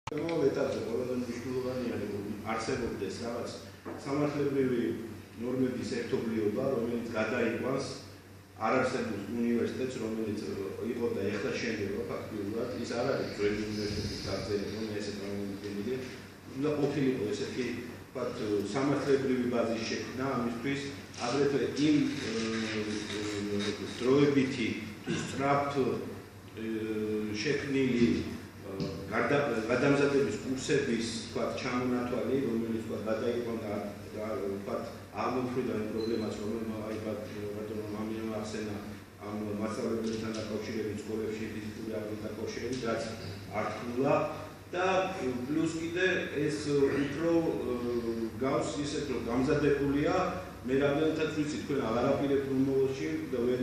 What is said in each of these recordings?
ეტაპზე ყველაზე მნიშვნელოვანია არსებობდეს რაღაც სამართლებრივი ნორმების ერთობლიობა, რომელიც გადაიყვანს არარსებულ უნივერსიტეტს, რომელიც იყო და ეხლა შენდება ფაქტიურად, ის არ არის ძველი უნივერსიტეტის გაგზავნა, რომ ესე წარმოუდგენელი, უნდა ყოფილიყო ესეთი სამართლებრივი ბაზის შექმნა ამისთვის, აგრეთვე იმ დროებითი სწრაფ შექმნილი გადამზადების კურსების ჩამონათვალი, რომელიც გადაიყვანდა აღმოფრიდან პრობლემას, რომელმაც ახსენა ამ მასწავლებლებთან დაკავშირებით სკოლებში ფიზიკური აღზრდით დაკავშირებით, რაც არ თქმულა და პლუს კიდე ეს უფრო გავს ისეთ, რომ გამზადებულია მე რამდენადაც ვიცი თქვენ აღარაპირებთ მომავალში და ვერ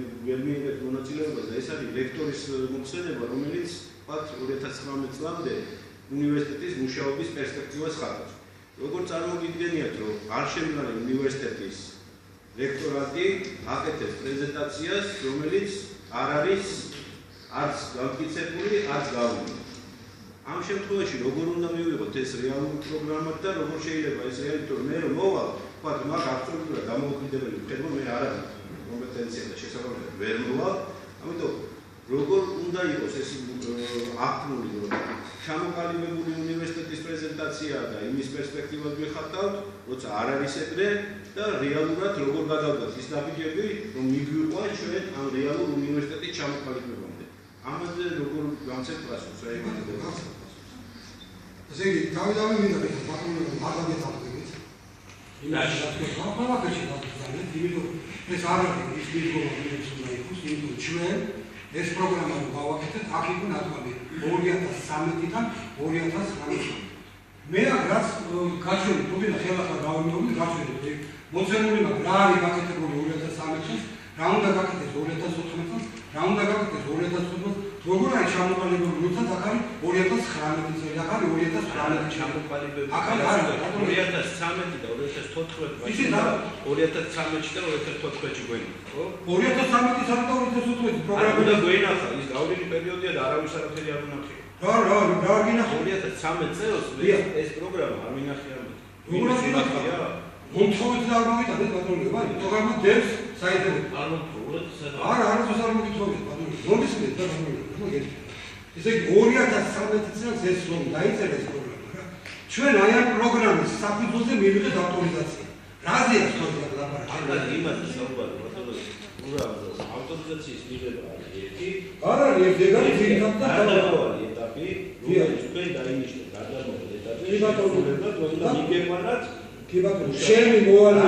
მიიღებთ მონაწილეობას და ეს არის რექტორის მოხსენება, რომელიც 2019 წლამდე უნივერსიტეტის მუშაობის პერსპექტივას ხატავს. Როგორ წარმოგიდგენიათ, რომ არ შემდგარი უნივერსიტეტის რექტორატი აკეთებს პრეზენტაციას, რომელიც არ არის არც გამტკიცებული, არც გავლილი. ამ შემთხვევაში როგორ უნდა მივიღოთ ეს რეალური პროგრამა და როგორ შეიძლება ეს რეალიტეტი მე რომ მოვალ, ვთქვათ, მაგ აბსოლუტურად დამოუკიდებელი ვხედო, მე არ არის კომპეტენცია და შესაბამისად ვერ მოვალ, ამიტომ როგორ უნდა იყოს ეს აქტიური ჩამოყალიბებული უნივერსიტეტის პრეზენტაცია და იმის პერსპექტივას ვიხატავთ, როცა არ არის ეგრე და რეალურად როგორ გადავდგათ ის დაბიჯები, რომ მიგვიყვან ჩვენ ამ რეალურ უნივერსიტეტის ჩამოყალიბებამდე. ამაზე როგორ განცეთ პასუხს აიღებთ? ესე იგი, თავიდანვე მინდა ბატონო მაგალითად იმაში ყველაფერში დავწერეთ, იმიტომ ეს არ არის ის მიღობა, რომელიც უნდა იყოს, იმიტომ ჩვენ ეს პროგრამა გავაკეთეთ, აქ იყო ნათქვამი 2013-დან 2019-მდე. მე რაც გაჩვენე, თუნდაც ხელახლა გავიმეორე, გაჩვენე, მოცემული მაგრამ რა არის გაკეთებული 2013-წელს, რა უნდა გაკეთდეს 2014-წელს, რა უნდა გაკეთდეს 2015-წელს, როგორ არის ჩამოყალიბებული, როდესაც აქ არის 2019 წელი, აქ არის 2018 ჩამოყალიბებული. აქ არის 2013 და 2014 ისე და 2013 და 2014-ში გვენა, ხო? 2013-ის და 2014-ის პროგრამა და გვენახა, ის გავლილი პერიოდია და არავის არაფერი არ უნახია. რა გინახა 2013 წელს ეს პროგრამა არ მინახია. როგორ გინახია? მომთხოვეთ და არ მოგიტანეთ ბატონო, ვაი, პროგრამა დევს საერთოდ არ მომთხოვეთ საერთოდ. არა არ მოგითხოვეთ ბატონო. რომისმეთ და მოგეთ. ესე იგი 2013 წელს ეს რომ დაიწერეს პროგრამა რა. ჩვენ აი ამ პროგრამის საფუძველზე მივიღეთ ავტორიზაცია. რაზეა სწორად ლაპარაკი? არა იმაზე საუბარი ბატონო. ავტორიზაციის მიღება არის ერთი. არ არის ეს ეგ არის ძირითადად გადამავალი ეტაპი, რომელიც თქვენ დაინიშნეთ გადამავალი ეტაპი. კი ბატონო, უნდა მიგებანათ კი ბატონო, შენი მოვალე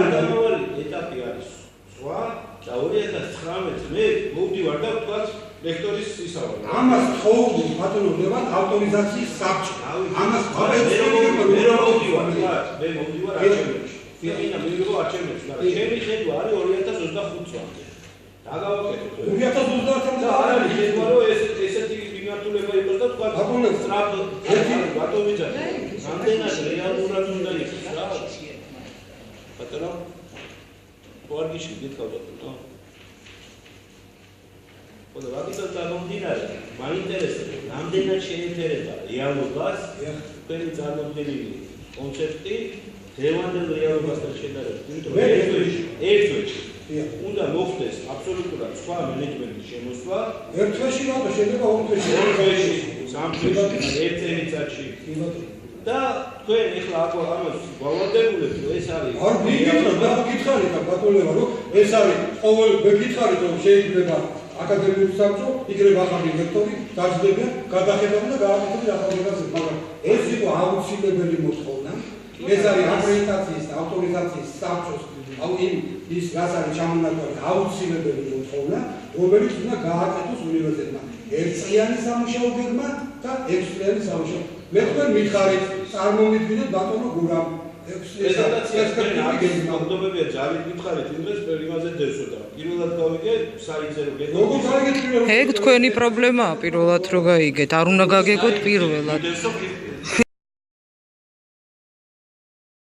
ეტაპი არის სხვა და 2019 მე მოვდივარ და ვთქვათ ლექტორის ისავა. ამას თხოვდი ბატონო, ავტორიზაციის საბჭო. ამას მე მოვდივარ, მე მოვდივარ არჩევნებში. ფიქრინა მივიღო არჩევნებში, მაგრამ ჩემი ხედვა არის 2025 წლამდე. დაგავაკეთოთ. 2030 წელს არ არის ხედვა, რომ ესეთი მიმართულება იყოს და ვთქვათ ბატონო, სწრაფ ბატონიძე. რამდენად რეალურად უნდა იყოს რა? ბატონო ვარგიში გითხავ ბატონო. ხოდა ვაკეთოთ გამომდინარე, მაინტერესებს რამდენად შეეფერება რეალობას თქვენი წარმოდგენილი კონცეფტი დღევანდელ რეალობასთან შედარებით. იმიტომ რომ ერთ თვეში უნდა მოხდეს აბსოლუტურად სხვა მენეჯმენტის შემოსვლა. ერთ თვეში რატო შეიძლება ორ თვეში? ორ თვეში, სამ თვეში, ერთ წელიწადში. და თქვენ ეხლა ამას ვალდებულებ, რომ ეს არის არ მიგიწევთ და გითხარით ბატონო, რომ ეს არის ყოველ მეკითხარით, რომ შეიძლება აკადემიური საბჭო, იქნება ახალი ლექტორი, დაძლებიან, გადახედავენ და გააკეთებენ ახალგაზრდებს, მაგრამ ეს იყო აუცილებელი მოთხოვნა. ეს არის აკრედიტაციის და ავტორიზაციის საბჭოს, ის რაც არის ჩამონათვალი აუცილებელი მოთხოვნა, რომელიც უნდა გააკეთოს უნივერსიტეტმა. ერთწლიანი სამუშაო გეგმა და 6 წლიანი სამუშაო. მე თქვენ მითხარით, წარმომიდგინეთ ბატონო გურამ. პრეზენტაციებია ძალიან მითხარით იმ დღეს იმაზე დევსოდა. პირველად გავიგე საიტზე რომ გეტყვით. როგორ გავიგეთ პირველად? ეგ თქვენი პრობლემაა პირველად რომ გაიგეთ, არ უნდა გაგეგოთ პირველად.